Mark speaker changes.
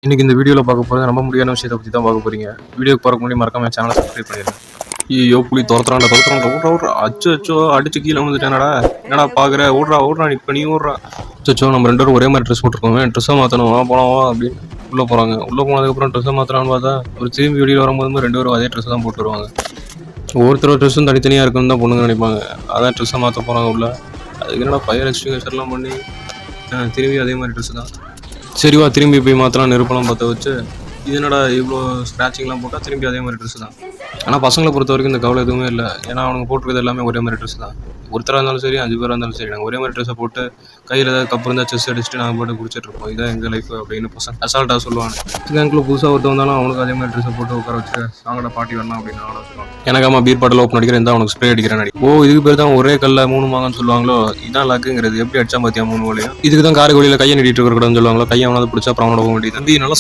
Speaker 1: இன்னைக்கு இந்த வீடியோவில் பார்க்க போகிறது நம்ப முடியாத விஷயத்தை பற்றி தான் பார்க்க போறீங்க. வீடியோக்கு போகிறக்கு முன்னாடி மறக்காம சேனலை சப்ஸ்கிரைப் பண்ணிடுங்க. ஐயோ புளி துரத்துறாண்டா ஓடுறா அச்சோ அடிச்சு கீழே வந்துட்டேனடா. என்னடா பார்க்குற ஓடுறா இப்போ நீ ஓடுறா. அச்சோ நம்ம ரெண்டு பேரும் ஒரே மாதிரி ட்ரெஸ் போட்டிருக்கோமே, ட்ரெஸ்ஸை மாற்றணும் போனோம் அப்படின்னு உள்ளே போகிறாங்க. உள்ளே போனதுக்கப்புறம் ட்ரெஸ்ஸை மாற்றலான்னு பார்த்தா ஒரு திரும்பி வீடியோ வரும்போது ரெண்டு பேரும் அதே ட்ரெஸ் தான் போட்டு வருவாங்க. ஒவ்வொருத்தரோட ட்ரெஸ்ஸும் தனித்தனியாக இருக்குன்னு தான் பொண்ணுங்க நினைப்பாங்க. அதான் ட்ரெஸ்ஸை மாற்ற போகிறாங்க உள்ள. அதுக்கு என்னடா ஃபயர் எக்ஸ்டிங்யூஷர்லாம் பண்ணி திரும்பி அதே மாதிரி ட்ரெஸ்ஸு தான். சரிவா திரும்பி போய் மாற்றலாம், நெருப்பெல்லாம் பற்ற வச்சு. இது என்னடா இவ்வளோ ஸ்க்ராட்சிங்லாம் போட்டால் திரும்பி அதே மாதிரி ட்ரெஸ்ஸு தான். ஆனால் பசங்களை பொறுத்த வரைக்கும் இந்த கவலை எதுவுமே இல்லை. ஏன்னா அவனுக்கு போட்டுருக்கிறது எல்லாமே ஒரே மாதிரி ட்ரெஸ் தான். ஒருத்தராக இருந்தாலும் சரி 5 பேராக இருந்தாலும் சரி நாங்கள் ஒரே மாதிரி ட்ரெஸ்ஸை போட்டு கையில் ஏதாவது கப்பு இருந்தால் செஸ் அடிச்சுட்டு நாங்கள் போட்டு குடிச்சிட்டு இருப்போம். இதான் எங்கள் லைஃப் அப்படின்னு பசங்க அசால்ட்டாக சொல்லுவாங்க. பேங்க்கில் புதுசாக ஒருத்த வந்தாலும் அவனுக்கு அதே மாதிரி ட்ரெஸ்ஸை போட்டு உட்கார வச்சு சாங்கட பாட்டி வரலாம் அப்படின்னு அவனை சொல்லுவாங்க. எனக்கு அம்மா பீர் பாட்டில் ஓப்பன் அடிக்கிறேன், அவனுக்கு ஸ்ப்ரே அடிக்கிறேன் அடி. இதுக்கு பேர் தான் ஒரே கல்ல 3 மாங்கன்னு சொல்லுவாங்களோ. இதான் லக்குங்கிறது. எப்படி அடிச்சா பார்த்தியா 3 வழியும். இதுக்கு தான் காரைக்குடியில் கையை நீட்டிட்டு இருக்கக்கூடாதுன்னு சொல்லுவாங்களோ. கையை அவனாவது பிடிச்சா அப்புறம் அவனோட போக வேண்டியது. தம்பி நல்லா